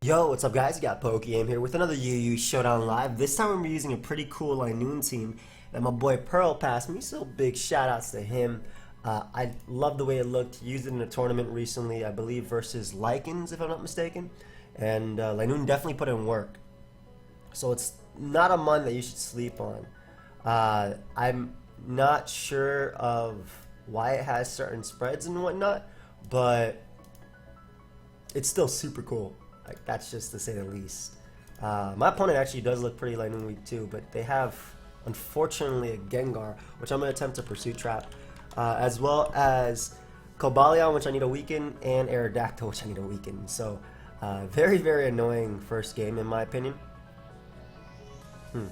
Yo, what's up guys? You got PokeaimMD here with another UU Showdown Live. This time we're using a pretty cool Linoone team that my boy Pearl passed me, so big shout outs to him. I love the way it looked. Used it in a tournament recently, I believe versus Lycans if I'm not mistaken. And Linoone definitely put in work. So it's not a mon that you should sleep on. I'm not sure of why it has certain spreads and whatnot, but it's still super cool. Like, that's just to say the least. My opponent actually does look pretty Linoone weak too, but they have, unfortunately, a Gengar, which I'm going to attempt to Pursuit Trap, as well as Cobalion, which I need to weaken, and Aerodactyl, which I need to weaken. So, very, very annoying first game, in my opinion. I'm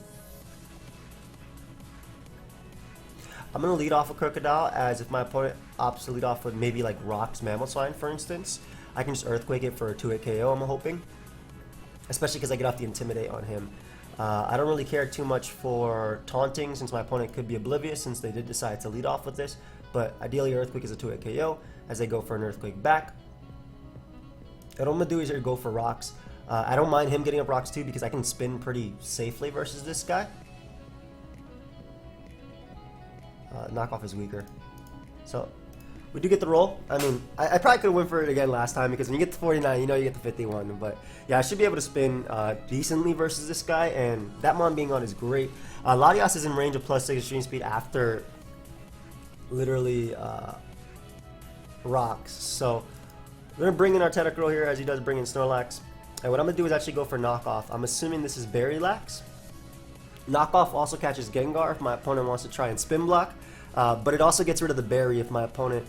going to lead off with Crocodile, as if my opponent opts to lead off with maybe like Rocks Mammothswine, for instance, I can just Earthquake it for a 2-hit KO, I'm hoping. Especially because I get off the Intimidate on him. I don't really care too much for taunting, since my opponent could be oblivious, since they did decide to lead off with this. But ideally, Earthquake is a 2-hit KO, as they go for an Earthquake back. And what I'm going to do is here go for Rocks. I don't mind him getting up Rocks too, because I can spin pretty safely versus this guy. Knockoff is weaker. So, we do get the roll. I mean, I probably could have went for it again last time, because when you get to 49, you know you get the 51. But yeah, I should be able to spin decently versus this guy, and that mon being on is great. Latias is in range of +6 extreme speed after literally Rocks. So we're going to bring in our Tentacruel here, as he does bring in Snorlax. And what I'm going to do is actually go for Knockoff. I'm assuming this is Berry Lax. Knockoff also catches Gengar if my opponent wants to try and spin block. But it also gets rid of the berry if my opponent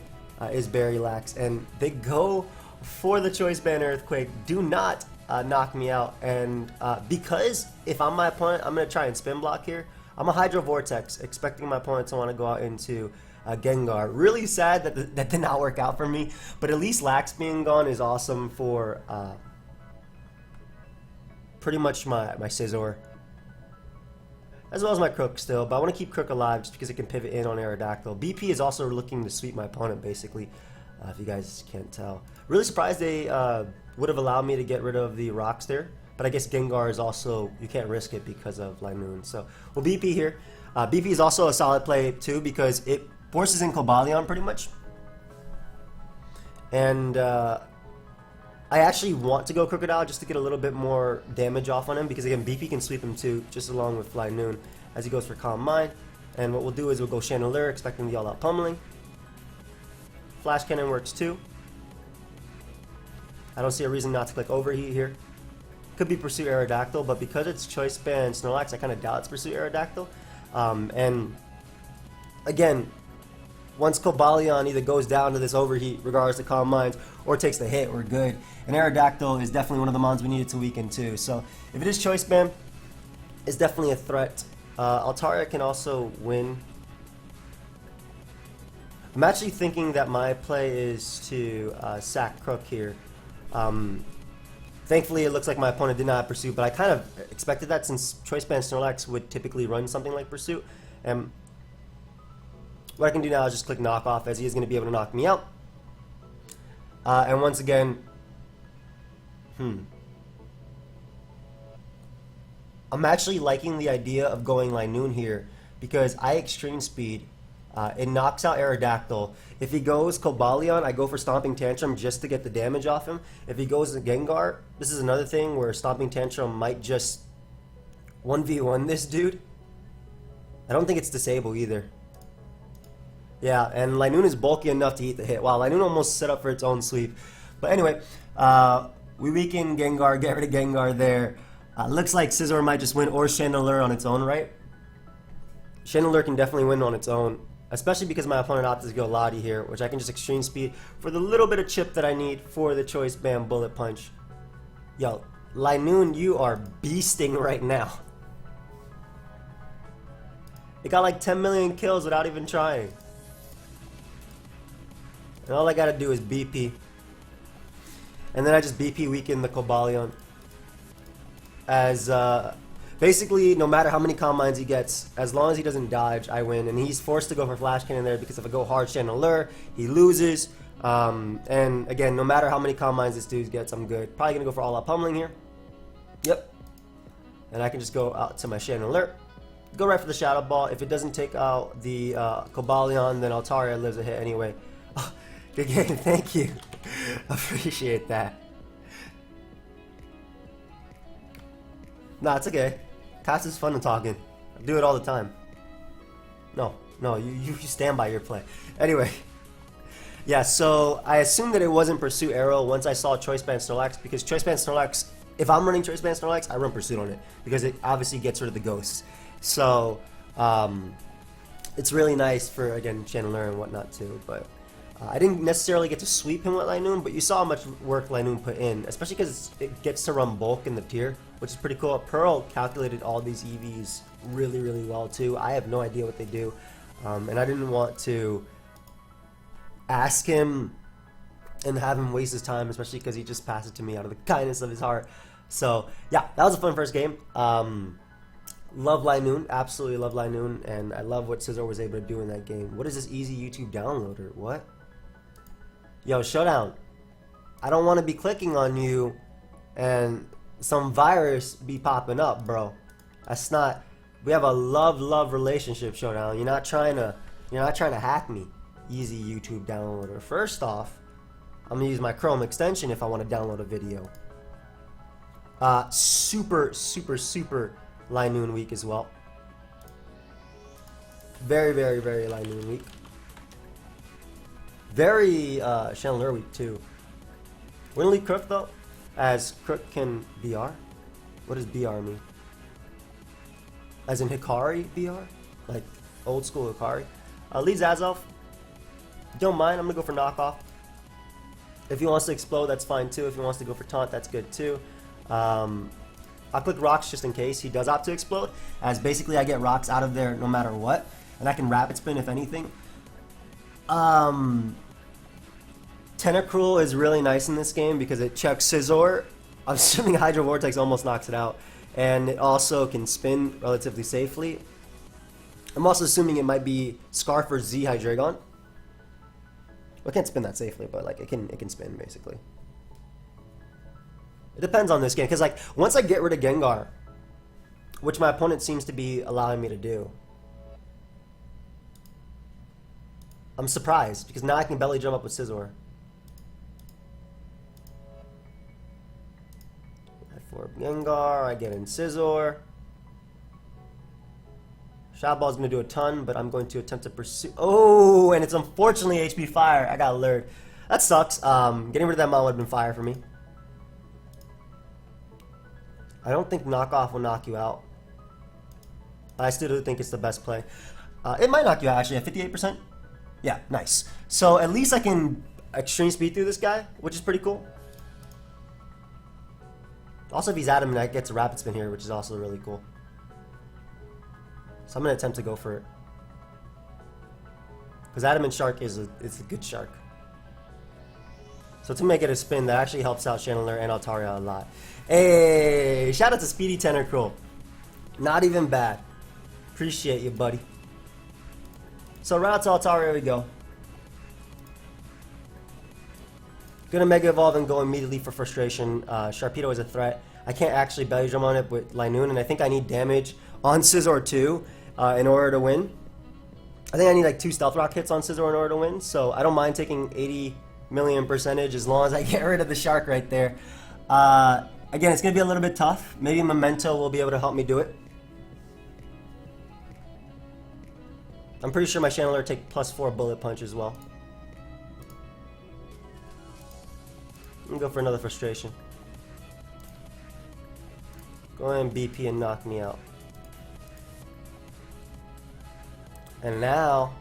is Berry Lax. And they go for the Choice Band Earthquake. Do not knock me out. And because if I'm my opponent, I'm going to try and spin block here. I'm a Hydro Vortex, expecting my opponent to want to go out into Gengar. Really sad that that did not work out for me. But at least Lax being gone is awesome for pretty much my Scizor, as well as my Crook still, but I want to keep Crook alive just because it can pivot in on Aerodactyl. BP is also looking to sweep my opponent, basically, if you guys can't tell. Really surprised they would have allowed me to get rid of the Rocks there, but I guess Gengar is also, you can't risk it because of Linoone. So, well, BP here. BP is also a solid play, too, because it forces in Cobalion, pretty much. And I actually want to go Crocodile just to get a little bit more damage off on him, because again, BP can sweep him too, just along with Linoone, as he goes for Calm Mind. And what we'll do is we'll go Chandelier, expecting the all-out pummeling. Flash Cannon works too. I don't see a reason not to click Overheat here. Could be Pursue Aerodactyl, but because it's Choice Band Snorlax, I kind of doubt it's Pursue Aerodactyl. And again, once Cobalion either goes down to this Overheat, regardless of Calm Minds, or takes the hit, we're good. And Aerodactyl is definitely one of the mons we needed to weaken too. So if it is Choice Band, it's definitely a threat. Altaria can also win. I'm actually thinking that my play is to sack Crook here. Thankfully, it looks like my opponent did not have Pursuit, but I kind of expected that, since Choice Band Snorlax would typically run something like Pursuit. And what I can do now is just click Knockoff, as he is going to be able to knock me out. And once again, I'm actually liking the idea of going Linoone here, because I Extreme Speed. It knocks out Aerodactyl. If he goes Cobalion, I go for Stomping Tantrum just to get the damage off him. If he goes Gengar, this is another thing where Stomping Tantrum might just 1v1 this dude. I don't think it's disable either. Yeah, and Linoone is bulky enough to eat the hit. Wow, Linoone almost set up for its own sweep. But anyway, we weaken Gengar, get rid of Gengar there. Looks like Scizor might just win, or Chandelier on its own, right? Chandelier can definitely win on its own, especially because my opponent opted to go Lottie here, which I can just Extreme Speed for the little bit of chip that I need for the Choice Band Bullet Punch. Yo, Linoone, you are beasting right now. It got like 10 million kills without even trying. And all I gotta do is BP. And then I just BP weaken the Cobalion. As basically, no matter how many Calm Minds he gets, as long as he doesn't dodge, I win. And he's forced to go for Flash Cannon there, because if I go hard Chandelier, he loses. And again, no matter how many combines this dude gets, I'm good. Probably gonna go for all out pummeling here. Yep. And I can just go out to my Chandelure. Go right for the Shadow Ball. If it doesn't take out the Cobalion, then Altaria lives a hit anyway. Oh, good game, thank you. Appreciate that. Nah, it's okay. Pass is fun and talking. I do it all the time. No, you stand by your play. Anyway. Yeah, so I assumed that it wasn't Pursuit Arrow once I saw Choice Band Snorlax, because Choice Band Snorlax, if I'm running Choice Band Snorlax, I run Pursuit on it, because it obviously gets rid of the ghosts. So, it's really nice for, again, Chandelure and whatnot too, but I didn't necessarily get to sweep him with Linoone, but you saw how much work Linoone put in, especially because it gets to run bulk in the tier, which is pretty cool. Pearl calculated all these EVs really, really well too. I have no idea what they do, and I didn't want to ask him and have him waste his time, especially because he just passed it to me out of the kindness of his heart. So yeah, that was a fun first game. Love Linoone, absolutely love Linoone, and I love what Scizor was able to do in that game. What is this easy YouTube downloader? What? Yo, Showdown, I don't want to be clicking on you and some virus be popping up, bro. That's not. We have a love relationship, Showdown. You're not trying to hack me. Easy YouTube downloader. First off, I'm gonna use my Chrome extension if I want to download a video. Super Linoone week as well. Very Linoone week. Very Chandelure week too. We're gonna leave Crook though, as Crook can BR. What does BR mean? As in Hikari BR? Like old school Hikari. Leads Azelf. Don't mind, I'm gonna go for knockoff. If he wants to explode, that's fine too. If he wants to go for taunt, that's good too. I'll click rocks just in case he does opt to explode, as basically I get rocks out of there no matter what, and I can rapid spin if anything. Tentacruel is really nice in this game because it checks Scizor. I'm assuming Hydro Vortex almost knocks it out, and it also can spin relatively safely. I'm also assuming it might be Scarf or Z Hydreigon. Well, it can't spin that safely, but like it can spin basically. It depends on this game, because like once I get rid of Gengar, which my opponent seems to be allowing me to do, I'm surprised because now I can belly drum up with Scizor. I for Gengar, I get in Scizor. Shot Ball's going to do a ton, but I'm going to attempt to pursue. Oh, and it's unfortunately HP Fire. I got lured. That sucks. Getting rid of that Mon would have been fire for me. I don't think knockoff will knock you out. But I still do think it's the best play. It might knock you out actually at 58%. Yeah, nice. So at least I can extreme speed through this guy, which is pretty cool. Also, if he's adamant, I get to rapid spin here, which is also really cool. So I'm going to attempt to go for it. Because Adamant Shark is a good shark. So to make it a spin, that actually helps out Chandelure and Altaria a lot. Hey, shout out to Speedy Tentacruel. Not even bad. Appreciate you, buddy. So right out to Altaria we go. Gonna Mega Evolve and go immediately for Frustration. Sharpedo is a threat. I can't actually Belly Drum on it with Linoone, and I think I need damage on Scizor too in order to win. I think I need like 2 Stealth Rock hits on Scizor in order to win, so I don't mind taking 80 million percentage as long as I get rid of the Shark right there. Again, it's gonna be a little bit tough. Maybe Memento will be able to help me do it. I'm pretty sure my Chandelure take +4 Bullet Punch as well. I'm gonna go for another Frustration. Go ahead and BP and knock me out. And now,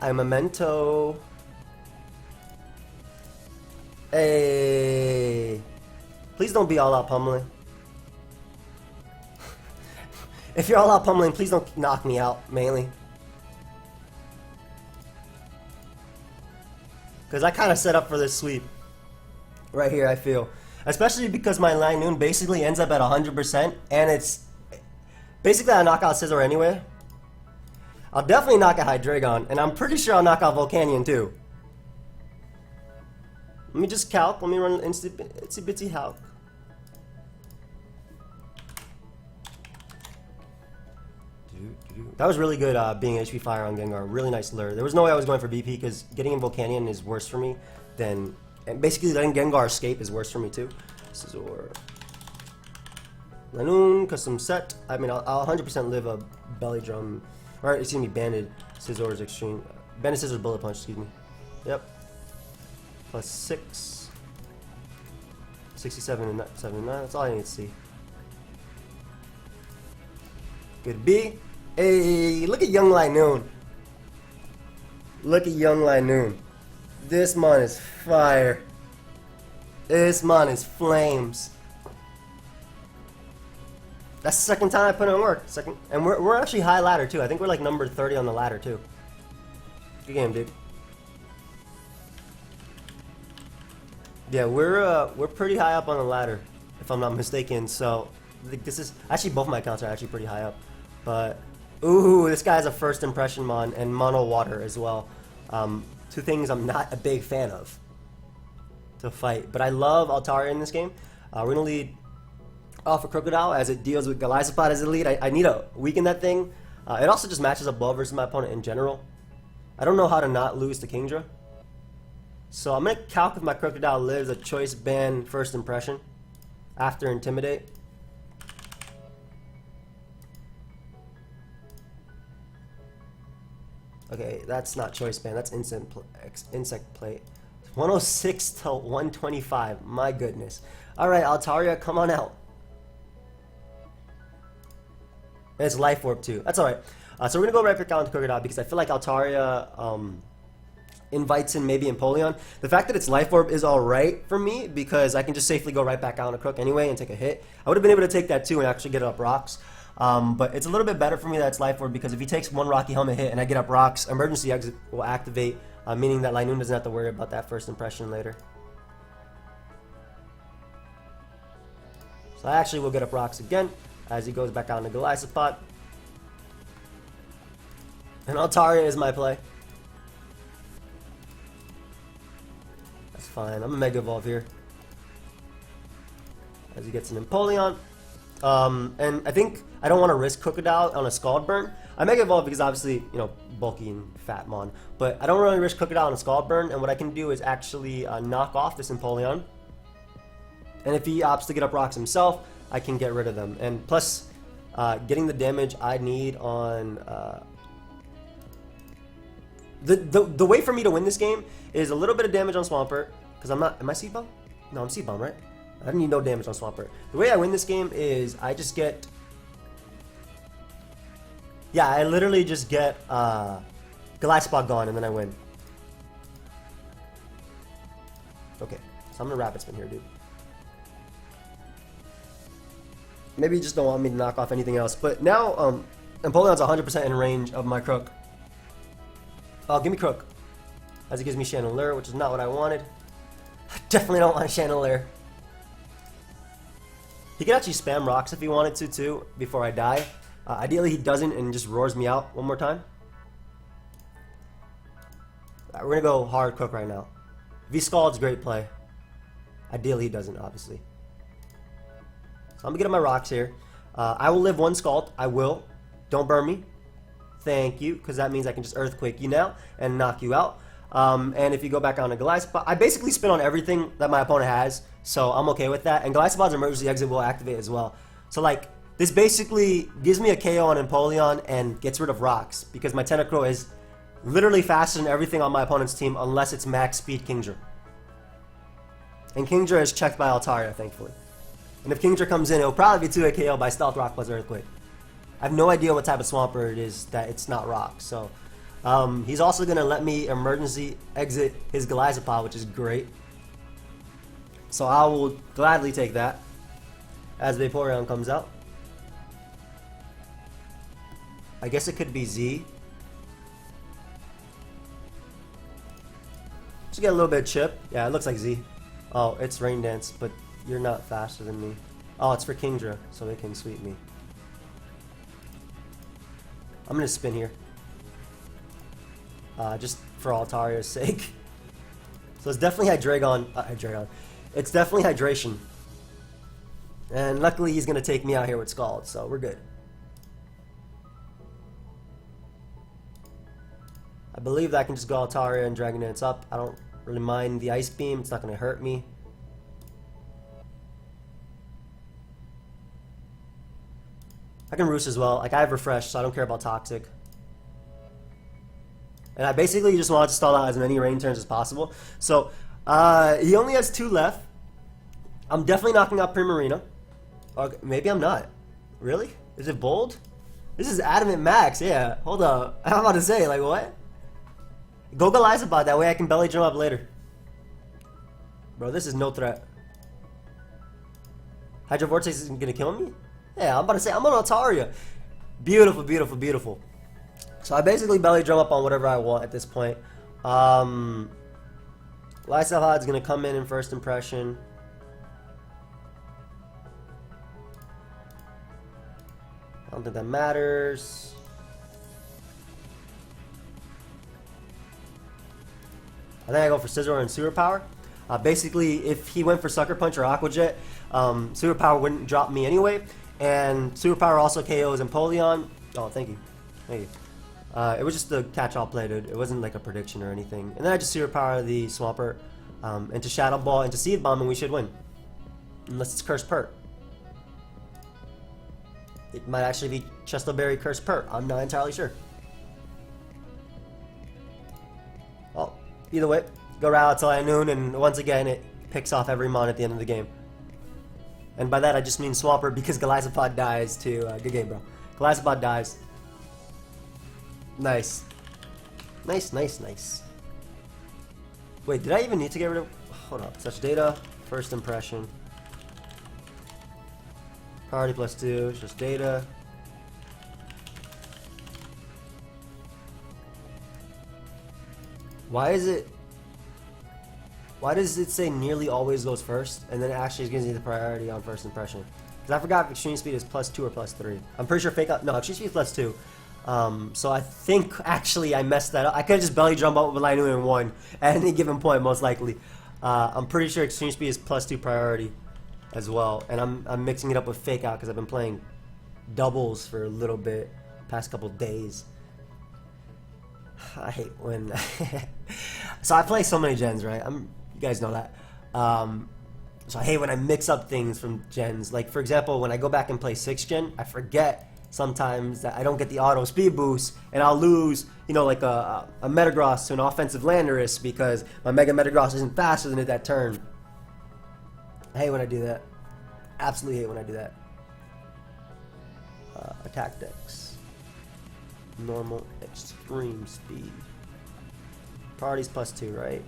I Memento. Hey. Please don't be all out pummeling. If you're all out pummeling, please don't knock me out, mainly. Because I kind of set up for this sweep. Right here, I feel. Especially because my Linoone basically ends up at 100%, and it's... Basically, I knock out Scizor anyway. I'll definitely knock out Hydreigon, and I'm pretty sure I'll knock out Volcanion too. Let me just calc. Let me run an itsy bitsy calc. That was really good being HP Fire on Gengar. Really nice lure. There was no way I was going for BP because getting in Volcanion is worse for me than... And basically letting Gengar escape is worse for me too. Scizor. Linoone, custom set. I mean, I'll 100% live a Belly Drum... Or, excuse me, Banded Scizor's Extreme. Banded Scizor's Bullet Punch, excuse me. Yep. Plus 6. 67 and 79. That's all I need to see. Good B. Hey, look at young Linoone. Look at young Linoone. This mon is fire. This mon is flames. That's the second time I put in work. And we're actually high ladder too. I think we're like number 30 on the ladder too. Good game, dude. Yeah, we're pretty high up on the ladder, if I'm not mistaken. So I think this is actually both my accounts are actually pretty high up. But ooh, this guy has a first impression mon and mono water as well. Two things I'm not a big fan of to fight. But I love Altaria in this game. We're gonna lead off a Crocodile as it deals with Golisopod as a lead. I need to weaken that thing. It also just matches up well versus my opponent in general. I don't know how to not lose to Kingdra. So I'm gonna calc if my Crocodile lives a choice band first impression after Intimidate. Okay, that's not choice band, that's insect plate. 106 to 125, my goodness. Alright, Altaria, come on out. And it's Life Orb too, that's alright. So we're gonna go right back down to Crocodile because I feel like Altaria invites in maybe Empoleon. The fact that it's Life Orb is alright for me because I can just safely go right back out on a Crook anyway and take a hit. I would have been able to take that too and actually get up rocks. But it's a little bit better for me that it's Life Orb because if he takes one Rocky Helmet hit and I get up rocks, Emergency Exit will activate, meaning that Linoone doesn't have to worry about that first impression later. So I actually will get up rocks again as he goes back out into Golisopod. And Altaria is my play. That's fine. I'm a Mega Evolve here. As he gets an Empoleon. And I think I don't want to risk Crocodile on a Scald Burn. I Mega Evolve because obviously, you know, bulky and fat mon. But I don't really risk Crocodile on a Scald Burn. And what I can do is actually knock off this Empoleon. And if he opts to get up rocks himself, I can get rid of them. And plus, getting the damage I need on... The way for me to win this game is a little bit of damage on Swampert. Because I'm not... Am I Seed Bomb? No, I'm Seed Bomb, right? I don't need no damage on Swampert. The way I win this game is I just get... Yeah, I literally just get Golisopod gone and then I win. Okay, so I'm gonna Rapid Spin here, dude. Maybe you just don't want me to knock off anything else. But now, Empoleon's 100% in range of my Crook. Oh, give me Crook. As it gives me Chandelure, which is not what I wanted. I definitely don't want Chandelure. He could actually spam rocks if he wanted to, too, before I die. Ideally, he doesn't and just roars me out one more time. We're going to go hard Crook right now. V-Scald's great play. Ideally, he doesn't, obviously. So I'm going to get on my rocks here. I will live one Scald. I will. Don't burn me. Thank you, because that means I can just Earthquake you now and knock you out. And if you go back on a Golisopod, I basically spin on everything that my opponent has, so I'm okay with that. And Golisopod's Emergency Exit will activate as well. So like, this basically gives me a KO on Empoleon and gets rid of rocks, because my Tentacruel is literally faster than everything on my opponent's team unless it's max speed Kingdra. And Kingdra is checked by Altaria, thankfully. And if Kingdra comes in, it'll probably be 2-hit KO by Stealth Rock plus Earthquake. I have no idea what type of Swampert it is that it's not rock, so... he's also going to let me emergency exit his Golisopod, which is great. So I will gladly take that as Vaporeon comes out. I guess it could be Z. Just get a little bit of chip. Yeah, it looks like Z. Oh, it's Rain Dance, but you're not faster than me. Oh, it's for Kingdra, so they can sweep me. I'm going to spin here. Just for Altaria's sake. So it's definitely Hydreigon. It's definitely hydration. And luckily he's going to take me out here with Scald, so we're good. I believe that I can just go Altaria and Dragon Dance up. I don't really mind the Ice Beam. It's not going to hurt me. I can Roost as well. Like, I have Refresh, so I don't care about Toxic. And I basically just wanted to stall out as many rain turns as possible. So, he only has 2 left. I'm definitely knocking out Primarina. Okay, maybe I'm not. Really? Is it bold? This is Adamant Max, yeah. Hold up. I'm about to say, like, what? Go Galizabot, that way I can Belly Drum up later. Bro, this is no threat. Hydro Vortex isn't gonna kill me? Yeah, I'm about to say, I'm on Altaria. Beautiful, beautiful, beautiful. So I basically Belly Drum up on whatever I want at this point. Lysel Hod's gonna come in first impression. I don't think that matters. I think I go for Scizor and Sewer Power. Basically, if he went for Sucker Punch or Aqua Jet, Sewer Power wouldn't drop me anyway. And Sewer Power also KOs Empoleon. Oh, thank you. Thank you. It was just the catch-all play, dude. It wasn't like a prediction or anything. And then I just Sewer Power the Swampert into Shadow Ball, into Seed Bomb, and we should win. Unless it's Curse Pert. It might actually be Chesto-Berry Curse Pert. I'm not entirely sure. Well, either way, go Rowlet till Linoone, and once again, it picks off every Mon at the end of the game. And by that, I just mean Swampert because Galizapod dies too. Good game, bro. Galizapod dies. Nice. Nice, nice, nice. Wait, did I even need to get rid of... Hold up. Such data. First impression. Priority +2. It's just data. Why is it... Why does it say nearly always goes first, and then it actually gives you the priority on first impression? Because I forgot if Extreme Speed is +2 or +3. I'm pretty sure Fake Out... No, Extreme Speed is +2. So I think actually I messed that up. I could have just Belly Drum up with Linoone and won at any given point, most likely. I'm pretty sure Extreme Speed is +2 priority as well, and I'm mixing it up with Fake Out because I've been playing doubles for a little bit, past couple days. I hate when. So I play so many gens, right? You guys know that. So I hate when I mix up things from gens. Like for example, when I go back and play 6th gen, I forget sometimes that I don't get the auto speed boost, and I'll lose, you know, like a Metagross to an offensive Landorus because my Mega Metagross isn't faster than it that turn. I hate when I do that. Absolutely hate when I do that. Attack Dex. Normal, extreme speed. Priority's +2, right?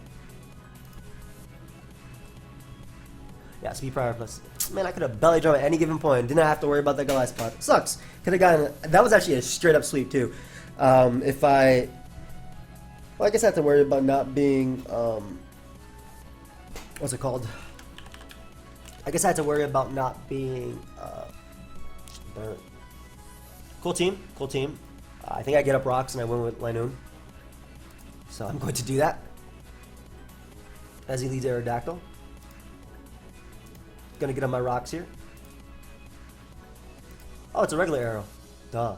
Yeah, speed prior plus. Man, I could have Belly Drum at any given point. Didn't have to worry about that Goliath spot. Sucks. Could have gotten. That was actually a straight up sweep too. If I. Well, I guess I have to worry about not being. What's it called? I guess I had to worry about not being. Cool team. Cool team. I think I get up rocks and I win with Linoone. So I'm going to do that. As he leads Aerodactyl. Gonna get on my rocks here. Oh, it's a regular arrow. Duh.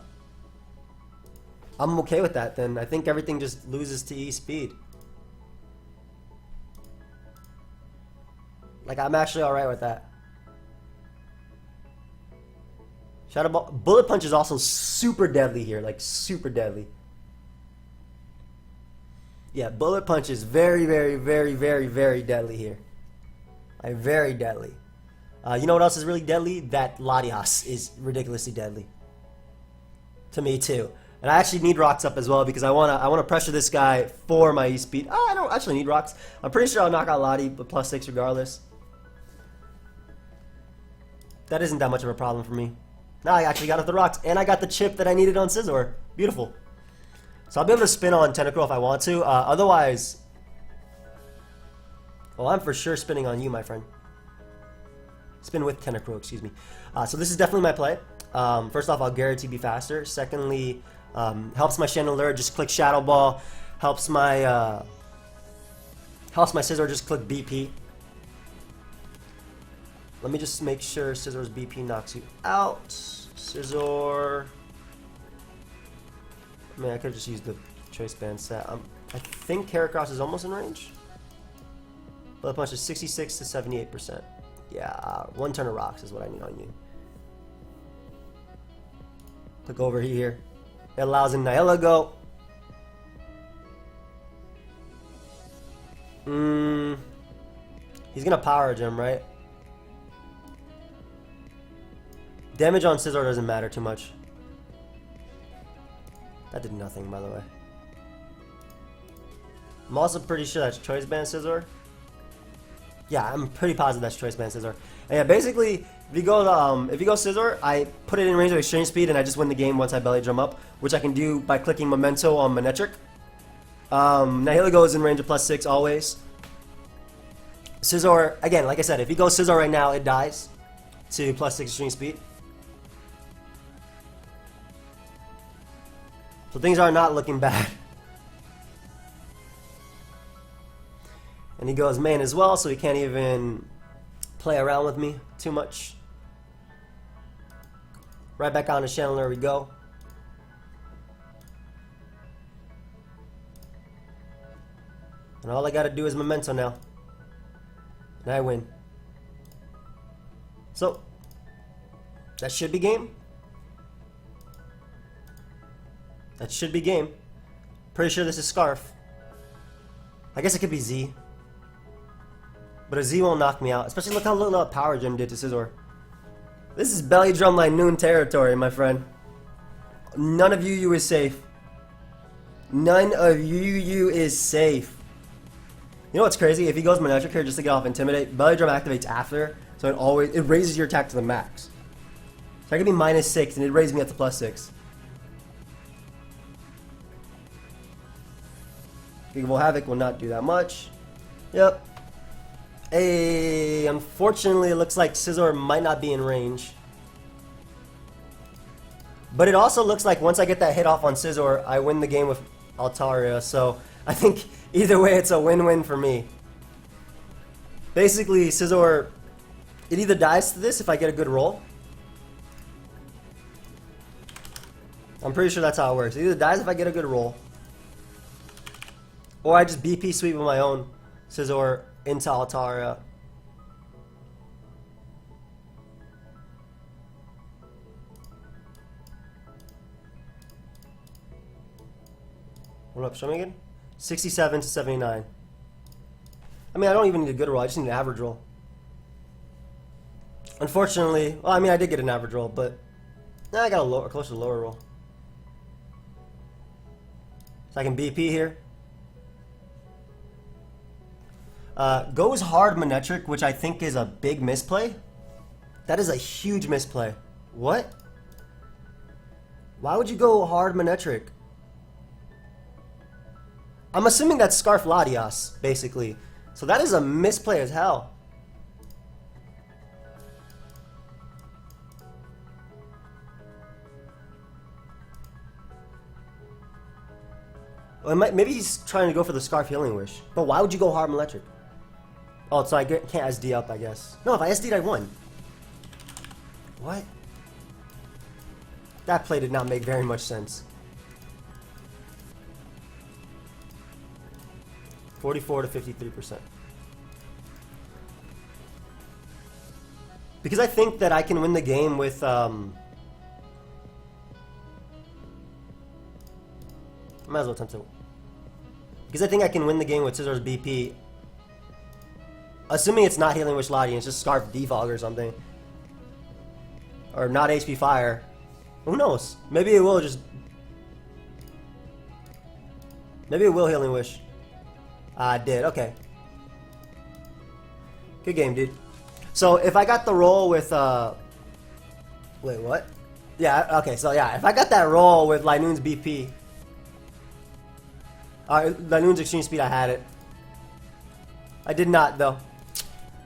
I'm okay with that then. I think everything just loses to E speed. Like, I'm actually alright with that. Shadow Ball. Bullet Punch is also super deadly here. Like, super deadly. Yeah, Bullet Punch is very, very, very, very, very deadly here. Like, very deadly. You know what else is really deadly? That Latias is ridiculously deadly. To me too. And I actually need rocks up as well because I wanna pressure this guy for my E-speed. Oh, I don't actually need rocks. I'm pretty sure I'll knock out Lottie with +6 regardless. That isn't that much of a problem for me. Now I actually got up the rocks, and I got the chip that I needed on Scizor. Beautiful. So I'll be able to spin on Tentacruel if I want to. Otherwise, well, I'm for sure spinning on you, my friend. Spin with Tentacruel, excuse me. So this is definitely my play. First off, I'll guarantee be faster. Secondly, helps my Chandelure just click Shadow Ball. Helps my Helps my Scizor just click BP. Let me just make sure Scizor's BP knocks you out. Scizor. I mean, I could just use the choice band set. I think Heracross is almost in range. Bullet Punch is 66 to 78%. Yeah, one turn of rocks is what I need on you. Click over here. It allows Nihila go. He's gonna power gem, right? Damage on Scizor doesn't matter too much. That did nothing, by the way. I'm also pretty sure that's choice band Scizor. Yeah, I'm pretty positive that's choice band Scizor. And yeah, basically, if you go Scizor, I put it in range of exchange speed, and I just win the game once I belly drum up, which I can do by clicking Memento on Manectric. Nihila goes in range of +6 always. Scizor, again, like I said, if you go Scizor right now, it dies to +6 extreme speed. So things are not looking bad. And he goes main as well, so he can't even play around with me too much. Right back on to Chandler we go. And all I gotta do is Memento now. And I win. So, that should be game. That should be game. Pretty sure this is Scarf. I guess it could be Z. But a Z won't knock me out. Especially look how little Power Gem did to Scizor. This is Belly Drum Linoone territory, my friend. None of you is safe. None of you is safe. You know what's crazy? If he goes Manectric here just to get off Intimidate, Belly Drum activates after, so it raises your attack to the max. So I could be -6 and it raises me up to +6. Giggable Havoc will not do that much. Yep. Hey, unfortunately, it looks like Scizor might not be in range. But it also looks like once I get that hit off on Scizor, I win the game with Altaria. So I think either way, it's a win-win for me. Basically, Scizor, it either dies to this if I get a good roll. I'm pretty sure that's how it works. It either dies if I get a good roll, or I just BP sweep with my own Scizor into Altaria. What up, show me again? 67 to 79. I mean, I don't even need a good roll, I just need an average roll. Unfortunately, well, I mean, I did get an average roll, but I got a closer to lower roll. So I can BP here. Goes hard Manectric, which I think is a big misplay. That is a huge misplay. What? Why would you go hard Manectric? I'm assuming that's Scarf Latias, basically. So that is a misplay as hell. Well, maybe he's trying to go for the Scarf Healing Wish. But why would you go hard Manectric? Oh, so I can't SD up, I guess. No, if I SD'd, I won. What? That play did not make very much sense. 44 to 53%. Because I think that I can win the game with I might as well attempt to. Because I think I can win the game with Scizor's BP. Assuming it's not Healing Wish Latias, it's just Scarf Defog or something. Or not HP Fire. Who knows? Maybe it will just. Maybe it will Healing Wish. I did, okay. Good game, dude. So if I got the roll with wait, what? Yeah, okay, so yeah, if I got that roll with Linoone's BP. Linoone's Extreme Speed, I had it. I did not, though.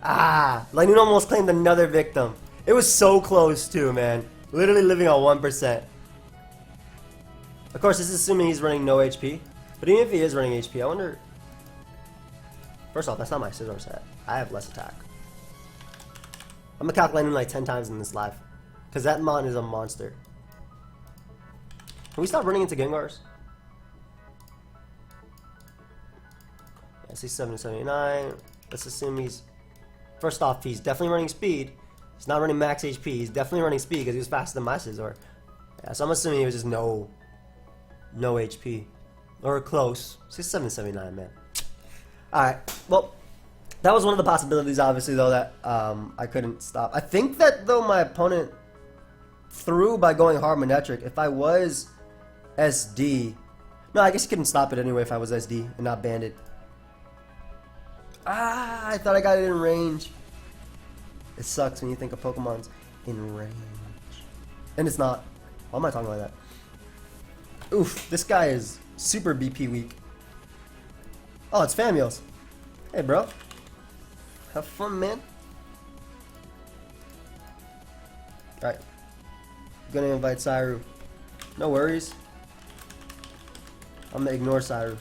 Linoone almost claimed another victim. It was so close, too, man. Literally living on 1%. Of course, this is assuming he's running no HP. But even if he is running HP, I wonder. First off, that's not my scissor set. I have less attack. I'm gonna calculate him like 10 times in this live. Because that mon is a monster. Can we stop running into Gengars? Yeah, 67 to 79. Let's assume he's... First off, he's definitely running speed. He's not running max HP. He's definitely running speed because he was faster than my scissor. Yeah, so I'm assuming he was just no HP. Or close. 67 to 79, man. Alright, well, that was one of the possibilities, obviously, though, that I couldn't stop. I think that, though, my opponent threw by going Harmonetric. If I was SD... No, I guess he couldn't stop it anyway if I was SD and not Bandit. Ah, I thought I got it in range. It sucks when you think of Pokemon's in range. And it's not. Why am I talking like that? Oof, this guy is super BP weak. Oh, it's Famios. Hey, bro. Have fun, man. Alright. Gonna invite Cyru. No worries. I'm gonna ignore Cyru.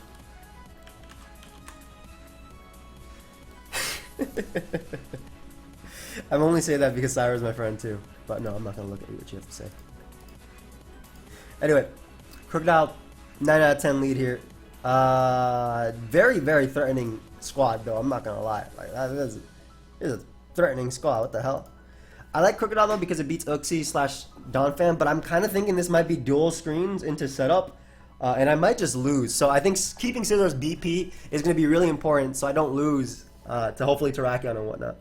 I'm only saying that because Cyru's my friend too. But no, I'm not gonna look at what you have to say. Anyway, Crocodile, 9 out of 10 lead here. Very, very threatening squad though, I'm not gonna lie. Like, that is a threatening squad, what the hell? I like Crocodile though because it beats Uxie / Donphan, but I'm kind of thinking this might be dual screens into setup. And I might just lose. So I think keeping Scizor's BP is going to be really important so I don't lose to hopefully Terrakion and whatnot.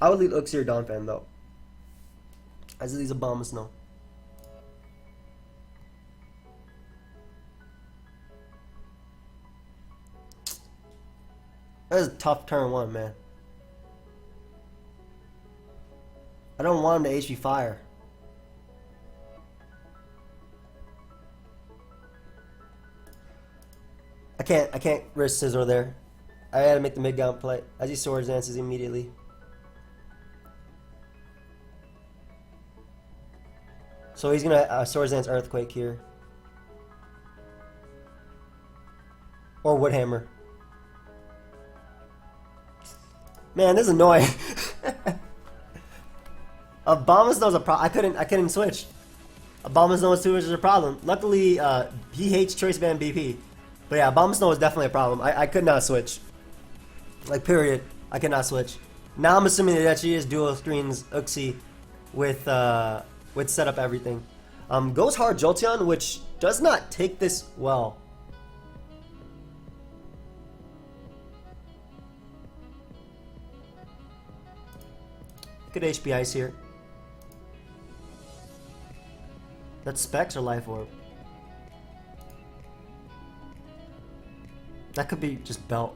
I would lead Uxie or Donphan though. As these Abomasnow. That is a tough turn 1, man. I don't want him to HP Fire. I can't risk Scizor there. I gotta make the mid-ground play. As he Swords Dances immediately. So he's gonna Swords Dance Earthquake here. Or Woodhammer. Man, this is annoying. Abomasnow's a problem. I couldn't switch. Abomasnow too is a problem. Luckily, he hates Choice Band BP. But yeah, Abomasnow was definitely a problem. I could not switch. Like, period. I could not switch. Now I'm assuming that she is dual screens Uxie with set up everything. Goes hard Jolteon, which does not take this well. Good HP Ice here. That's Specs or Life Orb? That could be just Belt.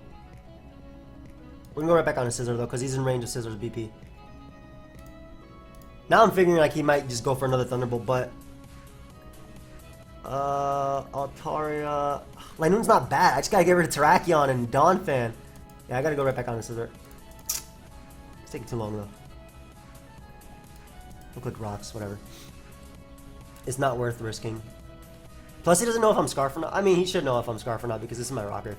We can go right back on his Scizor though, because he's in range of Scizor's BP. Now I'm figuring like he might just go for another Thunderbolt, but Altaria. Linoone's not bad. I just gotta get rid of Terrakion and Donphan. Yeah, I gotta go right back on his Scizor. It's taking too long though. Look like rocks, whatever. It's not worth risking. Plus, he doesn't know if I'm Scarf or not. I mean, he should know if I'm Scarf or not because this is my rocker.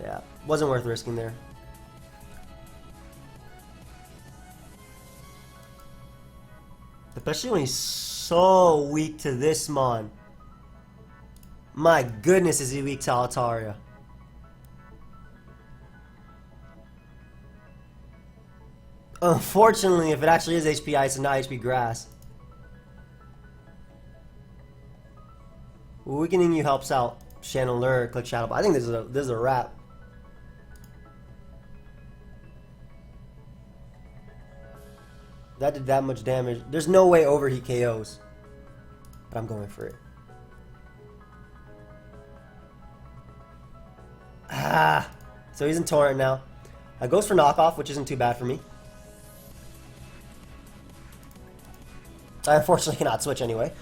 Yeah, wasn't worth risking there. Especially when he's so weak to this Mon. My goodness, is he weak to Altaria. Unfortunately, if it actually is HP Ice and not HP Grass. Weakening you helps out Chandelure, click Shadow Ball. I think this is a wrap. That did that much damage. There's no way Overheat KOs. But I'm going for it. Ah! So he's in Torrent now. Goes for knockoff, which isn't too bad for me. I unfortunately cannot switch anyway.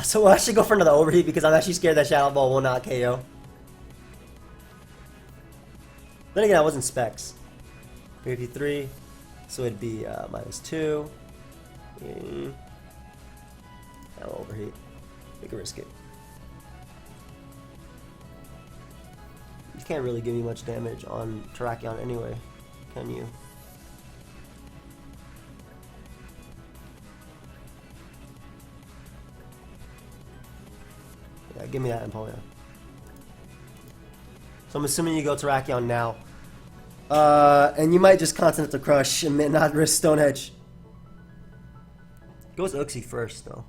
So we'll actually go for another Overheat because I'm actually scared that Shadow Ball will not KO. Then again, I wasn't Specs. 53, so it'd be -2. I'll Overheat. We can risk it. can't really give me much damage on Terrakion anyway, can you? Yeah, give me that Empoleon. So I'm assuming you go Terrakion now. And you might just Continental Crush and not risk Stone Edge. Goes Uxie first, though.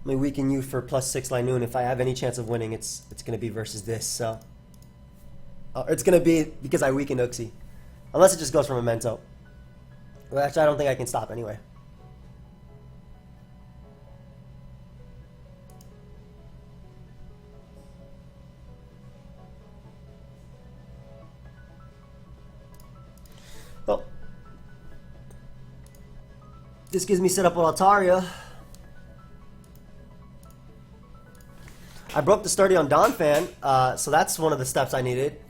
Let me weaken you for +6 Linoone. If I have any chance of winning, it's gonna be versus this. So it's gonna be because I weaken Uxie, unless it just goes for Memento, which I don't think I can stop anyway. Well, this gives me set up with Altaria. I broke the sturdy on Donphan, so that's one of the steps I needed.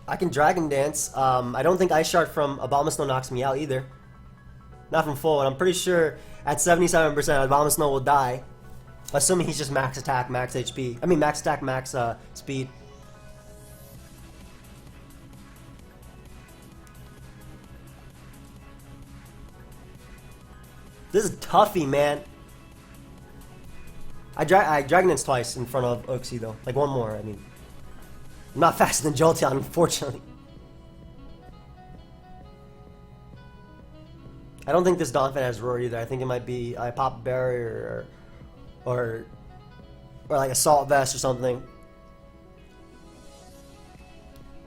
I can Dragon Dance. I don't think Ice Shard from Abomasnow knocks me out either. Not from full, and I'm pretty sure at 77% Abomasnow will die. Assuming he's just max attack, max HP. I mean max attack, max speed. This is toughy, man. I Dragon Dance twice in front of Uxie though. Like one more, I mean. I'm not faster than Jolteon, unfortunately. I don't think this Donphan has Roar either. I think it might be I pop a barrier or like a Salt Vest or something.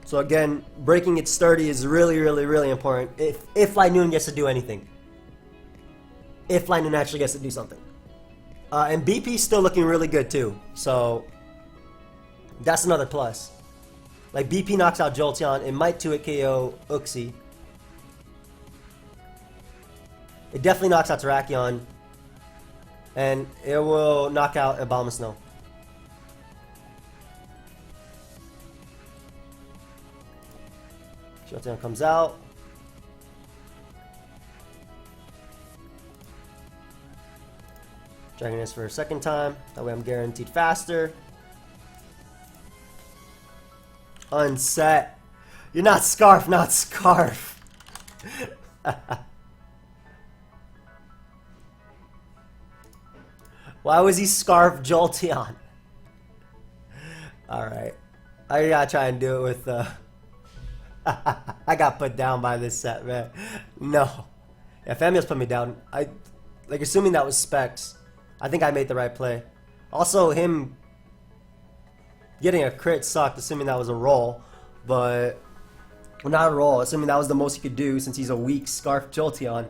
So again, breaking it sturdy is really, really, really important. If Linoone gets to do anything. If Linoone actually gets to do something. And BP's still looking really good too. So that's another plus. Like BP knocks out Jolteon, it might 2-hit KO Uxie. It definitely knocks out Terrakion. And it will knock out Abomasnow. Jolteon comes out. Dragon Dance for a second time. That way I'm guaranteed faster. Unset. You're not Scarf, not Scarf. Why was he Scarf Jolteon? Alright. I gotta try and do it with I got put down by this set, man. No. Yeah, Famia's put me down. Like assuming that was Specs. I think I made the right play. Also, him getting a crit sucked, assuming that was a roll. But, well, not a roll, assuming that was the most he could do since he's a weak Scarf Jolteon.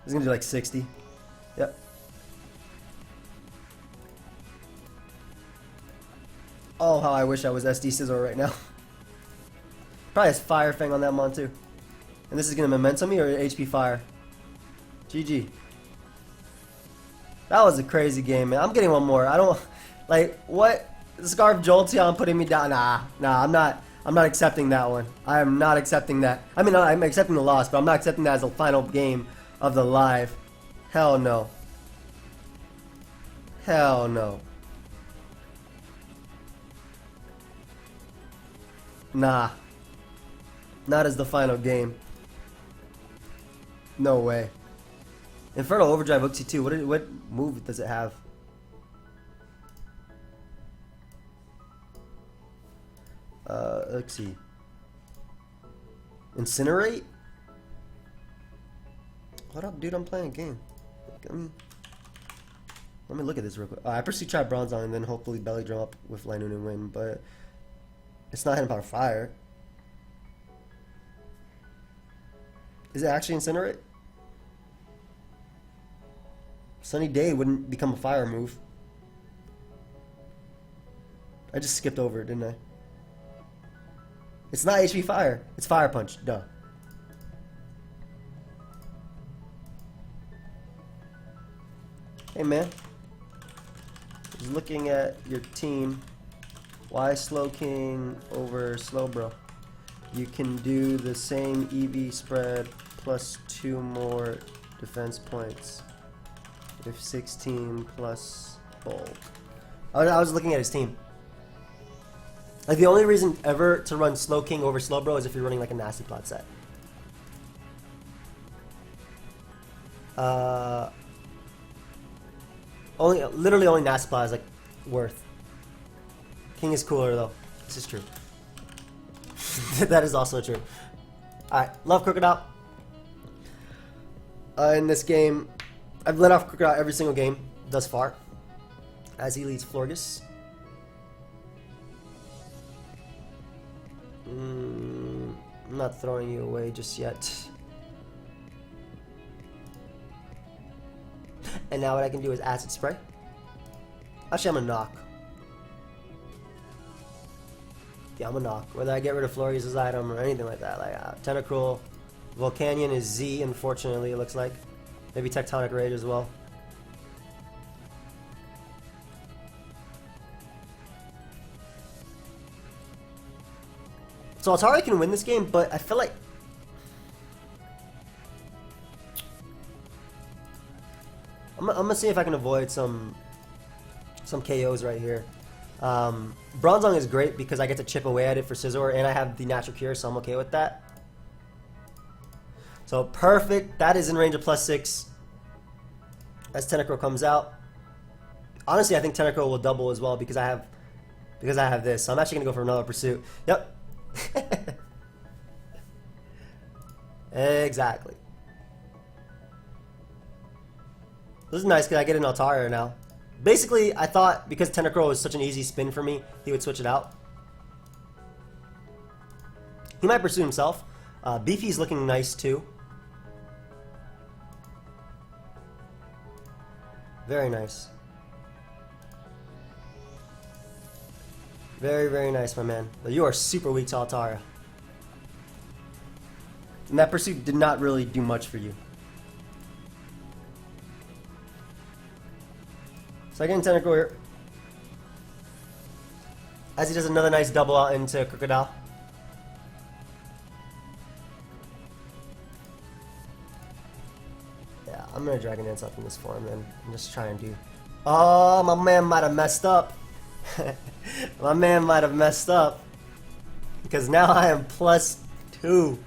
He's gonna do like 60. Yep. Oh, how I wish I was SD Scizor right now. Probably has Fire Fang on that mon too. And this is gonna Memento me or HP Fire? GG. That was a crazy game, man. I'm getting one more. I don't like what Scarf Jolteon putting me down. Nah, I'm not accepting that one. I am not accepting that. I mean, I'm accepting the loss, but I'm not accepting that as the final game of the live. Hell no. Hell no. Nah. Not as the final game. No way. Infernal Overdrive Uxie 2. What move does it have? Uxie. Incinerate? Hold up, dude. I'm playing a game. Let me look at this real quick. I pursue try Bronze on and then hopefully Belly Drum up with Linoone and win, but it's not hitting Power Fire. Is it actually Incinerate? Sunny Day wouldn't become a fire move. I just skipped over it, didn't I? It's not HP Fire. It's Fire Punch. Duh. Hey, man. Just looking at your team. Why Slow King over Slowbro? You can do the same EV spread plus 2 more defense points with 16 plus bulk. I was looking at his team. Like, the only reason ever to run Slow King over Slowbro is if you're running like a Nasty Plot set. Literally only Nasty Plot is like worth. King is cooler though. This is true. That is also true. Alright, love Crocodile. In this game, I've let off Crocodile every single game thus far, as he leads Florges. I'm not throwing you away just yet. And now what I can do is Acid Spray. Actually, I'm gonna knock. Yeah, I'm gonna knock. Whether I get rid of Florges' item or anything like that. Like Tentacruel, Volcanion is Z, unfortunately, it looks like. Maybe Tectonic Rage as well. So Altari can win this game, but I feel like I'm gonna see if I can avoid some KOs right here. Bronzong is great because I get to chip away at it for Scizor, and I have the Natural Cure, so I'm okay with that. So perfect. That is in range of +6 as Tentacruel comes out. Honestly, I think Tentacruel will double as well because I have this. So I'm actually gonna go for another Pursuit. Yep. Exactly. This is nice because I get an Altaria now. Basically, I thought because Tentacruel was such an easy spin for me, he would switch it out. He might pursue himself. Beefy's looking nice too. Very nice. Very, very nice, my man. But you are super weak to Altaria. And that Pursuit did not really do much for you. So I get Tentacruel here. As he does another nice double out into Crocodile. Yeah, I'm gonna Dragon Dance up in this form and just try and do. Oh, my man might have messed up. My man might have messed up. Because now I am +2.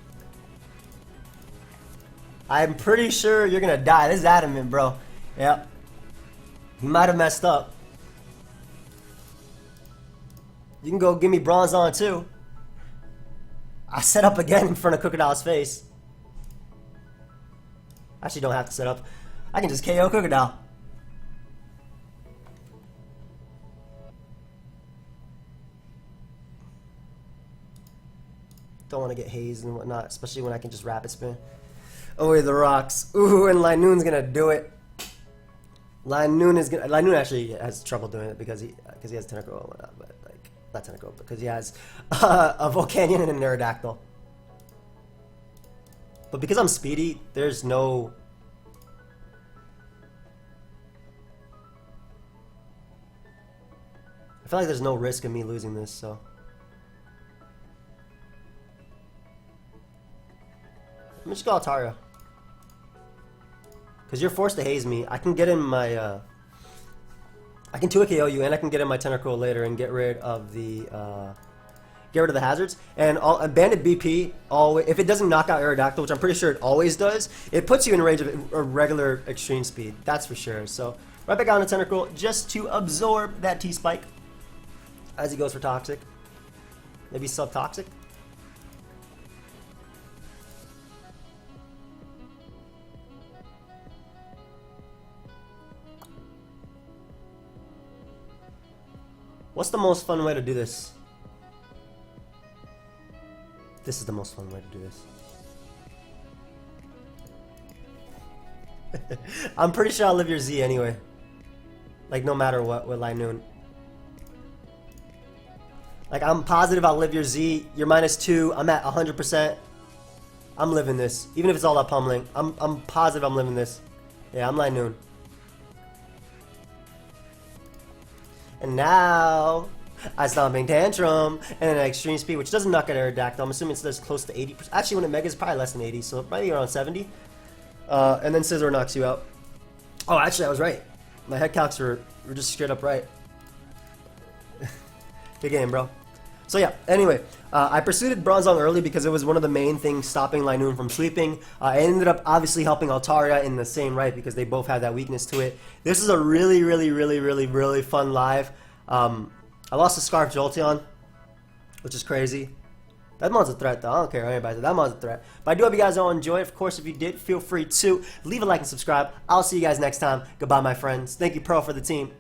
I'm pretty sure you're gonna die. This is adamant, bro. Yep. He might have messed up. You can go give me Bronzong too. I set up again in front of Crocodile's face. Actually, don't have to set up. I can just KO Crocodile. Don't want to get hazed and whatnot, especially when I can just Rapid Spin. Over the rocks. Ooh, and Linoone's gonna do it. Linoone actually has trouble doing it because he has Tentacruel and whatnot, but like not Tentacruel because he has a Volcanion and a Aerodactyl. But because I'm speedy, there's no. I feel like there's no risk of me losing this, so. Let me just go Altaria. Because you're forced to haze me. I can get in my, I can 2-KO you, and I can get in my Tentacruel later and get rid of the hazards. And Bandit BP, if it doesn't knock out Aerodactyl, which I'm pretty sure it always does, it puts you in range of a regular extreme speed. That's for sure. So, right back on to Tentacruel just to absorb that T-Spike as he goes for Toxic. Maybe Sub-Toxic. What's the most fun way to do this? This is the most fun way to do this. I'm pretty sure I'll live your Z anyway. Like, no matter what with Linoone. Like, I'm positive I'll live your Z. You're -2. I'm at 100%. I'm living this. Even if it's all that pummeling. I'm positive I'm living this. Yeah, I'm Linoone. And now, I Stomping Tantrum, and then Extreme Speed, which doesn't knock out Aerodactyl. I'm assuming it's close to 80%. Actually, when it Mega is probably less than 80, so it might be around 70. And then Scissor knocks you out. Oh, actually, I was right. My head calcs were just straight up right. Good game, bro. So yeah, anyway, I pursued Bronzong early because it was one of the main things stopping Linoone from sweeping. I ended up obviously helping Altaria in the same right because they both had that weakness to it. This is a really fun live. I lost to Scarf Jolteon, which is crazy. That mon's a threat though. I don't care how anybody says. That mon's a threat. But I do hope you guys all enjoyed. Of course, if you did, feel free to leave a like and subscribe. I'll see you guys next time. Goodbye, my friends. Thank you, Pearl, for the team.